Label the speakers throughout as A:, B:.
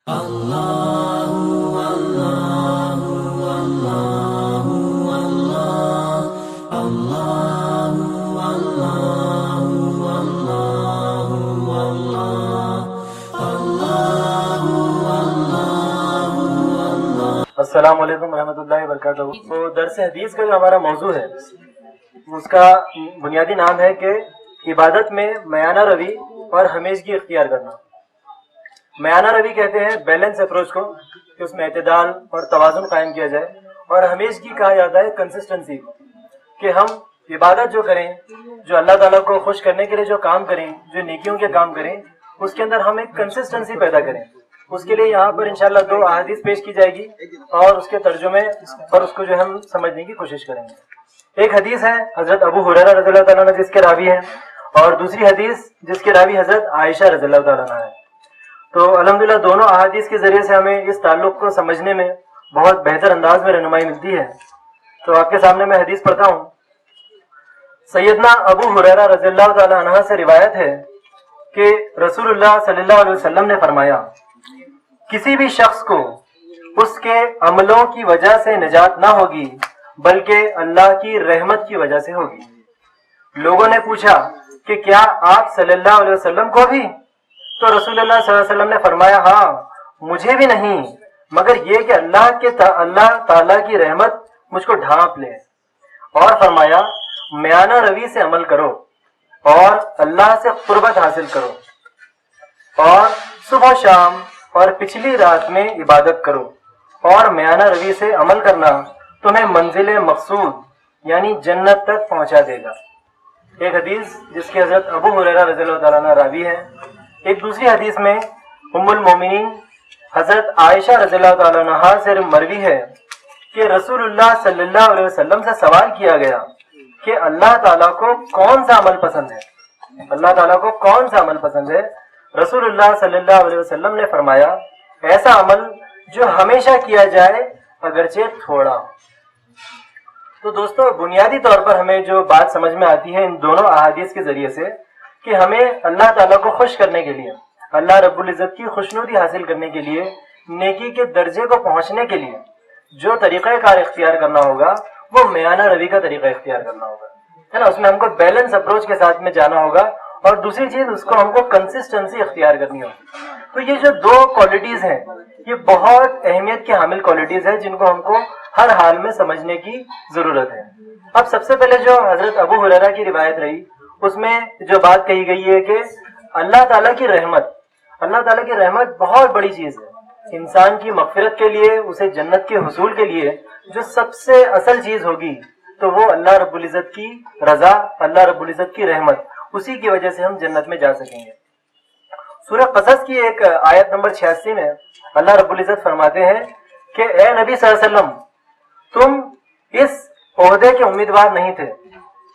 A: السلام علیکم ورحمۃ اللہ وبرکاتہ۔ تو درس حدیث کا جو ہمارا موضوع ہے اس کا بنیادی نام ہے کہ عبادت میں میانہ روی اور ہمیشگی اختیار کرنا۔ میانہ روی کہتے ہیں بیلنس اپروچ کو، کہ اس میں اعتدال اور توازن قائم کیا جائے، اور ہمیشگی کہا جاتا ہے کنسسٹنسی کو، کہ ہم عبادت جو کریں، جو اللہ تعالیٰ کو خوش کرنے کے لیے جو کام کریں، جو نیکیوں کے کام کریں، اس کے اندر ہم ایک کنسسٹنسی پیدا کریں۔ اس کے لیے یہاں پر انشاءاللہ 2 احادیث پیش کی جائے گی اور اس کے ترجمے پر اس کو جو ہم سمجھنے کی کوشش کریں گے۔ ایک حدیث ہے حضرت ابو ہریرہ رضی اللہ تعالیٰ عنہ جس کے راوی ہیں، اور دوسری حدیث جس کے راوی حضرت عائشہ رضی اللہ تعالیٰ عنہ ہے۔ تو الحمدللہ دونوں احادیث کے ذریعے سے ہمیں اس تعلق کو سمجھنے میں بہت بہتر انداز میں رہنمائی ملتی ہے۔ تو آپ کے سامنے میں حدیث پڑھتا ہوں۔ سیدنا ابو ہریرہ رضی اللہ تعالیٰ عنہ سے روایت ہے کہ رسول اللہ صلی اللہ علیہ وسلم نے فرمایا، کسی بھی شخص کو اس کے عملوں کی وجہ سے نجات نہ ہوگی بلکہ اللہ کی رحمت کی وجہ سے ہوگی۔ لوگوں نے پوچھا کہ کیا آپ صلی اللہ علیہ وسلم کو بھی؟ تو رسول اللہ صلی اللہ علیہ وسلم نے فرمایا، ہاں مجھے بھی نہیں، مگر یہ کہ اللہ تعالیٰ کی رحمت مجھ کو ڈھانپ لے۔ اور فرمایا، میانہ روی سے عمل کرو اور اللہ سے قربت حاصل کرو، اور صبح و شام اور پچھلی رات میں عبادت کرو، اور میانہ روی سے عمل کرنا تمہیں منزل مقصود یعنی جنت تک پہنچا دے گا۔ ایک حدیث جس کے حضرت ابو ہریرہ رضی اللہ تعالیٰ عنہ راوی ہے۔ ایک دوسری حدیث میں ام المومنین حضرت عائشہ رضی اللہ تعالیٰ عنہ سے مروی ہے کہ رسول اللہ صلی اللہ علیہ وسلم سے سوال کیا گیا کہ اللہ تعالیٰ کو کون سا عمل پسند ہے؟ اللہ تعالیٰ کو کون سا عمل پسند ہے؟ رسول اللہ صلی اللہ علیہ وسلم نے فرمایا، ایسا عمل جو ہمیشہ کیا جائے اگرچہ تھوڑا۔ تو دوستو، بنیادی طور پر ہمیں جو بات سمجھ میں آتی ہے ان دونوں احادیث کے ذریعے سے، کہ ہمیں اللہ تعالیٰ کو خوش کرنے کے لیے، اللہ رب العزت کی خوشنودی حاصل کرنے کے لیے، نیکی کے درجے کو پہنچنے کے لیے جو طریقہ کار اختیار کرنا ہوگا وہ میانہ روی کا طریقہ اختیار کرنا ہوگا، ہے نا۔ اس میں ہم کو بیلنس اپروچ کے ساتھ میں جانا ہوگا، اور دوسری چیز اس کو ہم کو کنسسٹنسی اختیار کرنی ہوگی۔ تو یہ جو 2 کوالٹیز ہیں یہ بہت اہمیت کی حامل کوالٹیز ہیں جن کو ہم کو ہر حال میں سمجھنے کی ضرورت ہے۔ اب سب سے پہلے جو حضرت ابو ہریرہ کی روایت رہی اس میں جو بات کہی گئی ہے کہ اللہ تعالیٰ کی رحمت بہت بڑی چیز ہے۔ انسان کی مغفرت کے لیے، اسے جنت کے حصول کے لیے جو سب سے اصل چیز ہوگی تو وہ اللہ رب العزت کی رضا، اللہ رب العزت کی رحمت، اسی کی وجہ سے ہم جنت میں جا سکیں گے۔ سورہ قصص کی ایک آیت نمبر 86 میں اللہ رب العزت فرماتے ہیں کہ اے نبی صلی اللہ علیہ وسلم، تم اس عہدے کے امیدوار نہیں تھے،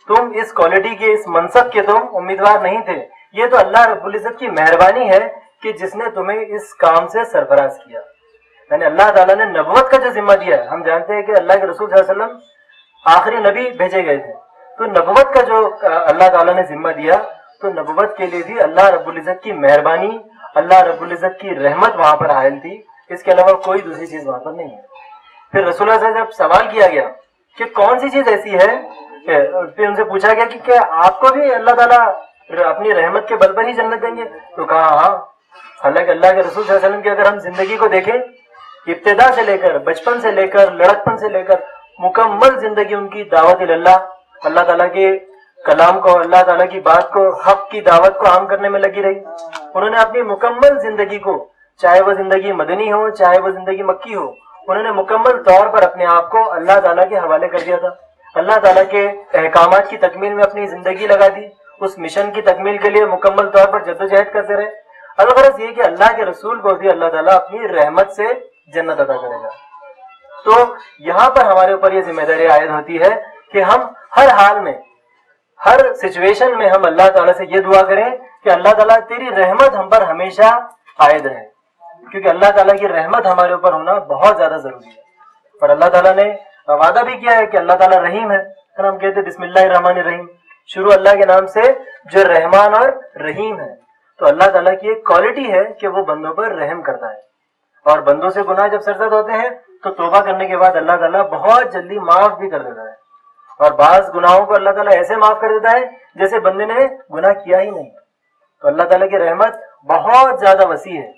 A: تم اس کوالٹی کے، اس منصب کے تم امیدوار نہیں تھے، یہ تو اللہ رب العزت کی مہربانی ہے کہ جس نے تمہیں اس کام سے سرفراز کیا۔ یعنی اللہ تعالیٰ نے نبوت کا جو ذمہ دیا ہے، ہم جانتے ہیں کہ اللہ کے رسول صلی اللہ علیہ وسلم آخری نبی بھیجے گئے تھے، تو نبوت کا جو اللہ تعالیٰ نے ذمہ دیا، تو نبوت کے لیے بھی اللہ رب العزت کی مہربانی، اللہ رب العزت کی رحمت وہاں پر حائل تھی، اس کے علاوہ کوئی دوسری چیز وہاں پر نہیں ہے۔ پھر رسول اللہ سے جب سوال کیا گیا کہ کون سی چیز ایسی ہے، پھر ان سے پوچھا گیا کہ کیا آپ کو بھی اللہ تعالیٰ اپنی رحمت کے بل پر ہی جنت دیں گے؟ تو کہا ہاں۔ حالانکہ اللہ کے رسول صلی اللہ علیہ وسلم کی اگر ہم زندگی کو دیکھیں، ابتدا سے لے کر، بچپن سے لے کر، لڑکپن سے لے کر مکمل زندگی ان کی دعوت اللہ، اللہ تعالیٰ کے کلام کو، اللہ تعالیٰ کی بات کو، حق کی دعوت کو عام کرنے میں لگی رہی۔ انہوں نے اپنی مکمل زندگی کو، چاہے وہ زندگی مدنی ہو چاہے وہ زندگی مکی ہو، انہوں نے مکمل طور پر اپنے آپ کو اللہ تعالیٰ کے حوالے کر دیا تھا۔ اللہ تعالیٰ کے احکامات کی تکمیل میں اپنی زندگی لگا دی، اس مشن کی تکمیل کے لیے مکمل طور پر جدوجہد کرتے رہے۔ الغرض یہ کہ اللہ کے رسول کو بھی اللہ تعالیٰ اپنی رحمت سے جنت عطا کرے گا۔ تو یہاں پر ہمارے اوپر یہ ذمہ داری عائد ہوتی ہے کہ ہم ہر حال میں، ہر سچویشن میں ہم اللہ تعالیٰ سے یہ دعا کریں کہ اللہ تعالیٰ تیری رحمت ہم پر ہمیشہ عائد رہے، کیونکہ اللہ تعالیٰ کی رحمت ہمارے اوپر ہونا بہت زیادہ ضروری ہے۔ اور اللہ تعالیٰ نے وعدہ بھی کیا ہے کہ اللہ تعالیٰ رحیم ہے۔ ہم کہتے ہیں بسم اللہ الرحمن الرحیم، شروع اللہ کے نام سے جو رحمان اور رحیم ہے۔ تو اللہ تعالیٰ کی ایک کوالٹی ہے کہ وہ بندوں پر رحم کرتا ہے۔ اور بندوں سے گناہ جب سرزد ہوتے ہیں تو توبہ کرنے کے بعد اللہ تعالیٰ بہت جلدی معاف بھی کر دیتا ہے، اور بعض گناہوں کو اللہ تعالیٰ ایسے معاف کر دیتا ہے جیسے بندے نے گناہ کیا ہی نہیں۔ تو اللہ تعالیٰ کی رحمت بہت زیادہ وسیع ہے،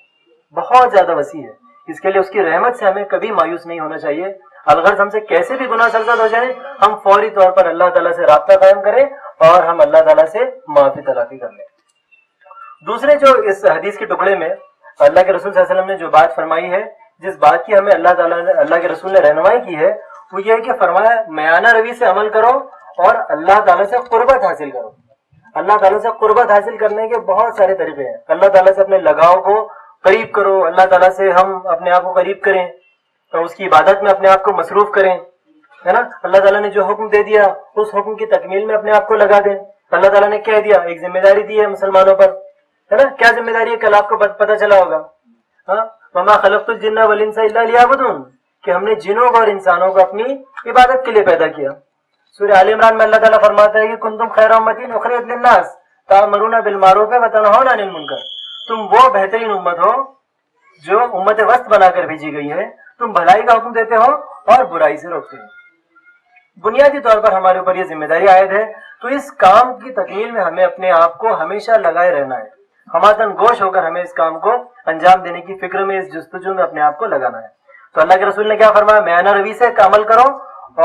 A: بہت زیادہ وسیع ہے، اس کے لیے اس کی رحمت سے ہمیں کبھی مایوس نہیں ہونا چاہیے۔ الغرض ہم سے کیسے بھی گناہ سرزد ہو جائیں، ہم فوری طور پر اللہ تعالیٰ سے رابطہ قائم کریں اور ہم اللہ تعالیٰ سے معافی تلافی کر لیں۔ دوسرے جو اس حدیث کے ٹکڑے میں اللہ کے رسول صلی اللہ علیہ وسلم نے جو بات فرمائی ہے، جس بات کی ہمیں اللہ تعالیٰ نے، اللہ کے رسول نے رہنمائی کی ہے، وہ یہ ہے کہ فرمایا میانہ روی سے عمل کرو اور اللہ تعالیٰ سے قربت حاصل کرو۔ اللہ تعالیٰ سے قربت حاصل کرنے کے بہت سارے طریقے ہیں۔ اللہ تعالیٰ سے اپنے لگاؤ کو قریب کرو، اللہ تعالیٰ سے ہم اپنے آپ کو قریب کریں تو اس کی عبادت میں اپنے آپ کو مصروف کریں، ہے نا۔ اللہ تعالیٰ نے جو حکم دے دیا اس حکم کی تکمیل میں اپنے آپ کو لگا دیں۔ اللہ تعالیٰ نے کہہ دیا، ایک ذمہ داری دی ہے مسلمانوں پر، ہے نا۔ کیا ذمہ داری ہے؟ کل آپ کو پتہ چلا ہوگا، وما خلقت الجن والانس الا لیعبدون، کہ ہم نے جنوں کو اور انسانوں کو اپنی عبادت کے لیے پیدا کیا۔ سورہ آل عمران میں اللہ تعالیٰ فرماتا ہے کہ کنتم خیر امۃ اخرجت للناس تأمرون بالمعروف وتنہون عن المنکر، تم وہ بہترین امت ہو جو امت وسط بنا کر بھیجی گئی ہے، تم بھلائی کا حکم دیتے ہو اور برائی سے روکتے ہو۔ بنیادی طور پر ہمارے اوپر یہ ذمہ داری عائد ہے، تو اس کام کی تکمیل میں ہمیں اپنے آپ کو ہمیشہ لگائے رہنا ہے، ہماتن گوش ہو کر ہمیں اس کام کو انجام دینے کی فکر میں، اس جستجو میں اپنے آپ کو لگانا ہے۔ تو اللہ کے رسول نے کیا فرمایا؟ میانہ روی سے عمل کرو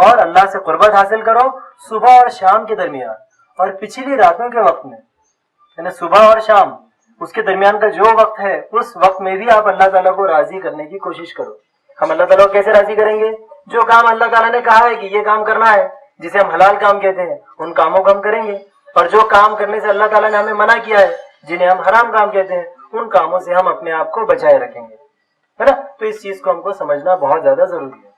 A: اور اللہ سے قربت حاصل کرو صبح اور شام کے درمیان، اور پچھلی راتوں کے وقت میں، یعنی صبح اور شام اس کے درمیان کا جو وقت ہے اس وقت میں بھی آپ اللہ تعالیٰ کو راضی کرنے کی کوشش کرو۔ ہم اللہ تعالیٰ کو کیسے راضی کریں گے؟ جو کام اللہ تعالیٰ نے کہا ہے کہ یہ کام کرنا ہے، جسے ہم حلال کام کہتے ہیں، ان کاموں کو ہم کریں گے، اور جو کام کرنے سے اللہ تعالیٰ نے ہمیں منع کیا ہے، جنہیں ہم حرام کام کہتے ہیں، ان کاموں سے ہم اپنے آپ کو بچائے رکھیں گے، ہے نا۔ تو اس چیز کو ہم کو سمجھنا بہت زیادہ ضروری ہے۔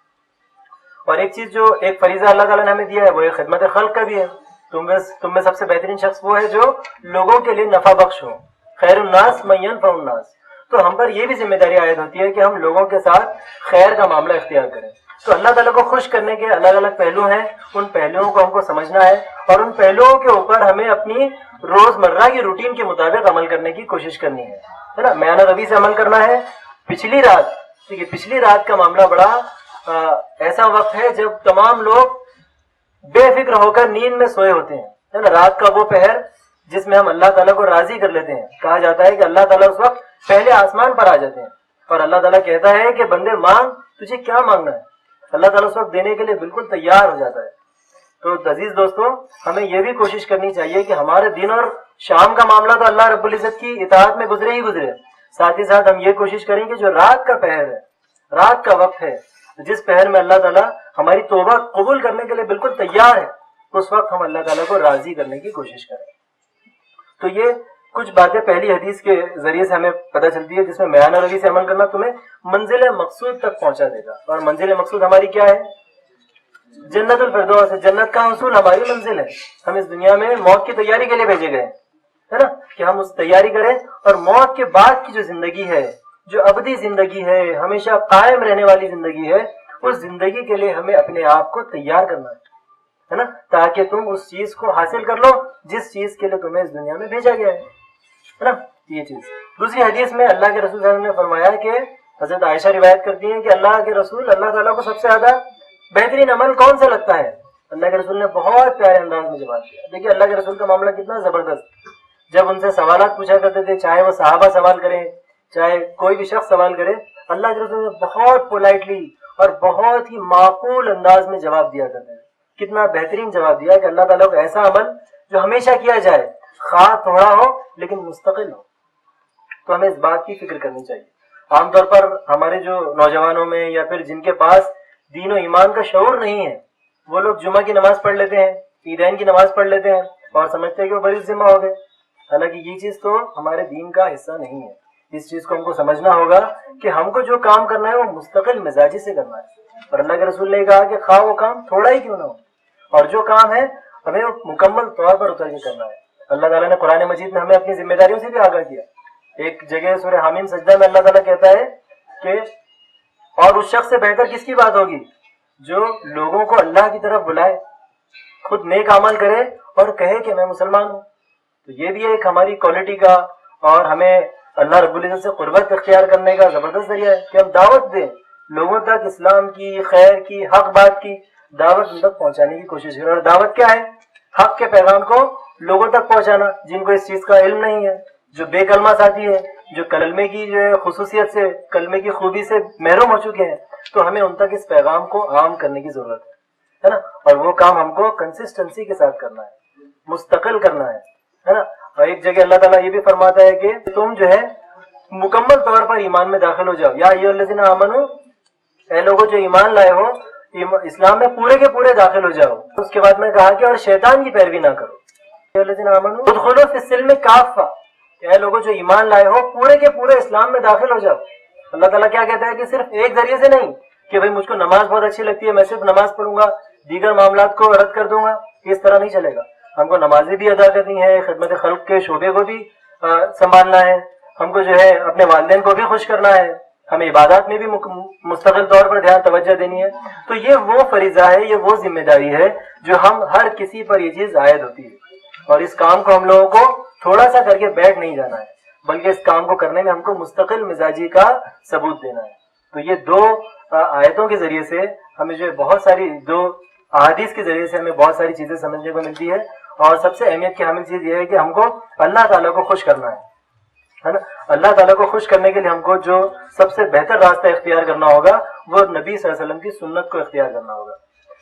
A: اور ایک چیز جو ایک فریضہ اللہ تعالیٰ نے ہمیں دیا ہے وہ ایک خدمت خلق کا بھی ہے۔ تم میں سب سے بہترین شخص وہ ہے جو لوگوں کے لیے نفع بخش ہو، خیر الناس من ينفع الناس۔ تو ہم پر یہ بھی ذمہ داری عائد ہوتی ہے کہ ہم لوگوں کے ساتھ خیر کا معاملہ اختیار کریں۔ تو اللہ تعالیٰ کو خوش کرنے کے الگ الگ پہلو ہیں، ان پہلوؤں کو ہم کو سمجھنا ہے، اور ان پہلوؤں کے اوپر ہمیں اپنی روزمرہ کی روٹین کے مطابق عمل کرنے کی کوشش کرنی ہے نا۔ میانہ روی سے عمل کرنا ہے۔ پچھلی رات، ٹھیک ہے، پچھلی رات کا معاملہ بڑا ایسا وقت ہے جب تمام لوگ بے فکر ہو کر نیند میں سوئے ہوتے ہیں، ہے نا۔ رات کا وہ پہر جس میں ہم اللہ تعالیٰ کو راضی کر لیتے ہیں۔ کہا جاتا ہے کہ اللہ تعالیٰ اس وقت پہلے آسمان پر آ جاتے ہیں اور اللہ تعالیٰ کہتا ہے کہ بندے مانگ، تجھے کیا مانگنا ہے۔ اللہ تعالیٰ اس وقت دینے کے لیے بالکل تیار ہو جاتا ہے۔ تو عزیز دوستوں، ہمیں یہ بھی کوشش کرنی چاہیے کہ ہمارے دن اور شام کا معاملہ تو اللہ رب العزت کی اطاعت میں گزرے ہی گزرے، ساتھ ہی ساتھ ہم یہ کوشش کریں کہ جو رات کا پہر ہے، رات کا وقت ہے، جس پہر میں اللہ تعالیٰ ہماری توبہ قبول کرنے کے لیے بالکل تیار ہے، اس وقت ہم اللہ تعالیٰ کو راضی کرنے کی کوشش کریں۔ تو یہ کچھ باتیں پہلی حدیث کے ذریعے سے ہمیں پتہ چلتی ہے، جس میں میانہ روی سے عمل کرنا تمہیں منزل مقصود تک پہنچا دے گا۔ اور منزل مقصود ہماری کیا ہے؟ جنت الفردوس ہے، جنت کا حصول ہماری منزل ہے۔ ہم اس دنیا میں موت کی تیاری کے لیے بھیجے گئے ہیں، ہے نا، کہ ہم اس تیاری کریں، اور موت کے بعد کی جو زندگی ہے، جو ابدی زندگی ہے، ہمیشہ قائم رہنے والی زندگی ہے، اس زندگی کے لیے ہمیں اپنے آپ کو تیار کرنا ہے نا، تاکہ تم اس چیز کو حاصل کر لو جس چیز کے لیے تمہیں اس دنیا میں بھیجا گیا ہے نا۔ یہ چیز دوسری حدیث میں اللہ کے رسول صلی اللہ علیہ وسلم نے فرمایا کہ حضرت عائشہ روایت کرتی ہیں کہ اللہ کے رسول، اللہ تعالیٰ کو سب سے زیادہ بہترین عمل کون سا لگتا ہے؟ اللہ کے رسول نے بہت پیارے انداز میں جواب دیا۔ دیکھیے اللہ کے رسول کا معاملہ کتنا زبردست، جب ان سے سوالات پوچھا کرتے تھے، چاہے وہ صحابہ سوال کریں، چاہے کوئی بھی شخص سوال کرے، اللہ کے رسول نے بہت پولائٹلی اور بہت ہی معقول انداز میں جواب دیا کرتے ہیں۔ کتنا بہترین جواب دیا کہ اللہ تعالیٰ کو ایسا عمل جو ہمیشہ کیا جائے، خواہ تھوڑا ہو لیکن مستقل ہو۔ تو ہمیں اس بات کی فکر کرنی چاہیے۔ عام طور پر ہمارے جو نوجوانوں میں یا پھر جن کے پاس دین و ایمان کا شعور نہیں ہے، وہ لوگ جمعہ کی نماز پڑھ لیتے ہیں، عیدین کی نماز پڑھ لیتے ہیں اور سمجھتے ہیں کہ وہ بڑی ذمہ ہو گئے، حالانکہ یہ چیز تو ہمارے دین کا حصہ نہیں ہے۔ اس چیز کو ہم کو سمجھنا ہوگا کہ ہم کو جو کام کرنا ہے وہ مستقل مزاجی سے کرنا ہے، اور اللہ کے رسول نے کہا کہ خواہ وہ کام تھوڑا ہی کیوں نہ ہو، اور جو کام ہے ہمیں مکمل طور پر اتر کے کرنا ہے۔ اللہ تعالیٰ نے قرآن مجید میں ہمیں اپنی ذمہ داریوں سے بھی آگاہ کیا۔ ایک جگہ سورہ حامیم سجدہ میں اللہ تعالیٰ کہتا ہے کہ اور اس شخص سے بہتر کس کی بات ہوگی جو لوگوں کو اللہ کی طرف بلائے، خود نیک عمل کرے اور کہے کہ میں مسلمان ہوں۔ تو یہ بھی ایک ہماری کوالٹی کا اور ہمیں اللہ رب العزت سے قربت اختیار کرنے کا زبردست ذریعہ ہے کہ ہم دعوت دیں لوگوں تک، اسلام کی، خیر کی، حق بات کی دعوت ان تک پہنچانے کی کوشش کریں. اور دعوت کیا ہے؟ حق کے پیغام کو لوگوں تک پہنچانا، جن کو اس چیز کا علم نہیں ہے، جو بے کلمہ ساتھی ہے، جو کلمے کی جو ہے خصوصیت سے، کلمے کی خوبی سے محروم ہو چکے ہیں. تو ہمیں ان تک اس پیغام کو عام کرنے کی ضرورت ہے نا. اور وہ کام ہم کو کنسسٹنسی کے ساتھ کرنا ہے، مستقل کرنا ہے نا. اور ایک جگہ اللہ تعالیٰ یہ بھی فرماتا ہے کہ تم جو ہے مکمل طور پر ایمان میں داخل ہو جاؤ. یا ایھا الذین آمنو، اے لوگوں جو ایمان لائے ہو، اسلام میں پورے کے پورے داخل ہو جاؤ. اس کے بعد میں کہا کہ اور شیطان کی پیروی نہ کرو. ایھا الذین آمنو ادخلوا فی السلم کافہ، اے لوگوں جو ایمان لائے ہو پورے کے پورے اسلام میں داخل ہو جاؤ. اللہ تعالیٰ کیا کہتا ہے کہ صرف ایک ذریعے سے نہیں کہ بھئی مجھ کو نماز بہت اچھی لگتی ہے، میں صرف نماز پڑھوں گا، دیگر معاملات کو رد کر دوں گا. اس طرح نہیں چلے گا. ہم کو نمازیں بھی ادا کرنی ہے، خدمت خلق کے شعبے کو بھی سنبھالنا ہے، ہم کو جو ہے اپنے والدین کو بھی خوش کرنا ہے، ہمیں عبادات میں بھی مستقل طور پر دھیان توجہ دینی ہے. تو یہ وہ فریضہ ہے، یہ وہ ذمہ داری ہے جو ہم ہر کسی پر یہ چیز عائد ہوتی ہے. اور اس کام کو ہم لوگوں کو تھوڑا سا کر کے بیٹھ نہیں جانا ہے، بلکہ اس کام کو کرنے میں ہم کو مستقل مزاجی کا ثبوت دینا ہے. تو یہ دو آیتوں کے ذریعے سے ہمیں جو بہت ساری، دو احادیث کے ذریعے سے ہمیں بہت ساری چیزیں سمجھنے کو ملتی ہے. اور سب سے اہمیت کی حامل چیز یہ ہے کہ ہم کو اللہ تعالیٰ کو خوش کرنا ہے نا. اللہ تعالیٰ کو خوش کرنے کے لیے ہم کو جو سب سے بہتر راستہ اختیار کرنا ہوگا وہ نبی صلی اللہ علیہ وسلم کی سنت کو اختیار کرنا ہوگا.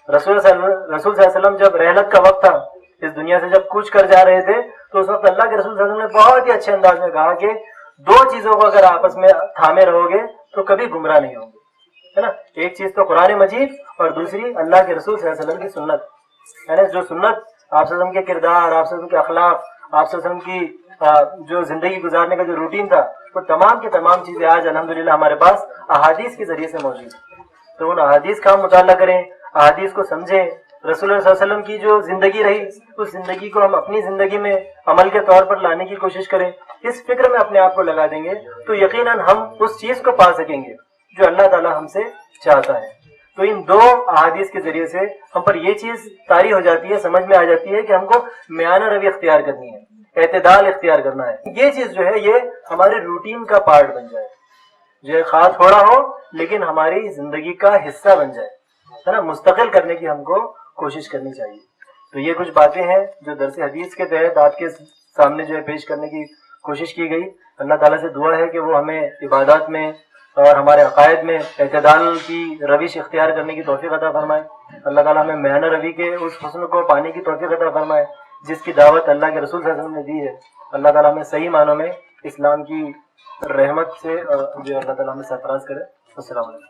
A: رسول صلی اللہ علیہ وسلم جب رحلت کا وقت تھا، اس دنیا سے جب کوچ کر جا رہے تھے، تو اس وقت اللہ کے رسول صلی اللہ علیہ وسلم نے بہت ہی اچھے انداز میں کہا کہ دو چیزوں کو اگر آپس میں تھامے رہو گے تو کبھی گمراہ نہیں ہوں گے، ہے نا. ایک چیز تو قرآن مجید، اور دوسری اللہ کے رسول صلی اللہ علیہ وسلم کی سنت. یعنی جو سنت آپ صلی اللہ علیہ وسلم کے کردار، آپ صلی اللہ علیہ وسلم کے اخلاق، آپ صلی اللہ علیہ وسلم کی جو زندگی گزارنے کا جو روٹین تھا، وہ تمام کی تمام چیزیں آج الحمدللہ ہمارے پاس احادیث کے ذریعے سے موجود ہیں. تو ان احادیث کا ہم مطالعہ کریں، احادیث کو سمجھیں. رسول اللہ صلی اللہ علیہ وسلم کی جو زندگی رہی، اس زندگی کو ہم اپنی زندگی میں عمل کے طور پر لانے کی کوشش کریں. اس فکر میں اپنے آپ کو لگا دیں گے تو یقیناً ہم اس چیز کو پا سکیں گے جو اللہ تعالیٰ ہم سے چاہتا ہے. تو ان دو احادیث کے ذریعے سے ہم پر یہ چیز طاری ہو جاتی ہے، سمجھ میں آ جاتی ہے کہ ہم کو میانہ روی اختیار کرنی ہے، اعتدال اختیار کرنا ہے. یہ چیز جو ہے یہ ہمارے روٹین کا پارٹ بن جائے، جو خاص تھوڑا ہو لیکن ہماری زندگی کا حصہ بن جائے، ہے نا. مستقل کرنے کی ہم کو کوشش کرنی چاہیے. تو یہ کچھ باتیں ہیں جو درس حدیث کے تحت آپ کے سامنے جو ہے پیش کرنے کی کوشش کی گئی. اللہ تعالیٰ سے دعا ہے کہ وہ ہمیں عبادات میں اور ہمارے عقائد میں اعتدال کی روش اختیار کرنے کی توفیق عطا فرمائے. اللہ تعالیٰ ہمیں میانہ روی کے اس حسن کو پانے کی توفیق عطا فرمائے جس کی دعوت اللہ کے رسول صلی اللہ علیہ وسلم نے دی ہے. اللہ تعالیٰ ہمیں صحیح معنوں میں اسلام کی رحمت سے جو اللہ تعالیٰ ہمیں سرفراز کرے. السلام علیکم.